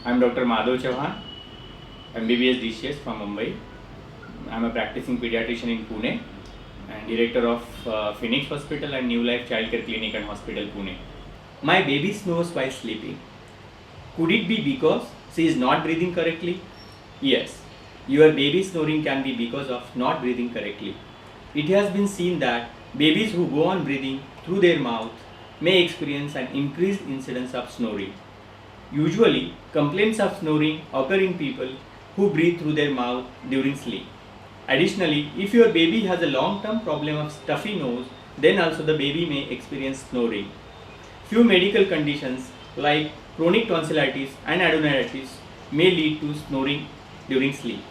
I'm Dr. Madhav Chauhan, MBBS DCS from Mumbai. I'm a practicing pediatrician in Pune and director of Phoenix Hospital and New Life Childcare Clinic and Hospital, Pune. My baby snores while sleeping. Could it be because she is not breathing correctly? Yes, your baby snoring can be because of not breathing correctly. It has been seen that babies who go on breathing through their mouth may experience an increased incidence of snoring. Usually, complaints of snoring occur in people who breathe through their mouth during sleep. Additionally, if your baby has a long-term problem of stuffy nose, then also the baby may experience snoring. Few medical conditions like chronic tonsillitis and adenoiditis may lead to snoring during sleep.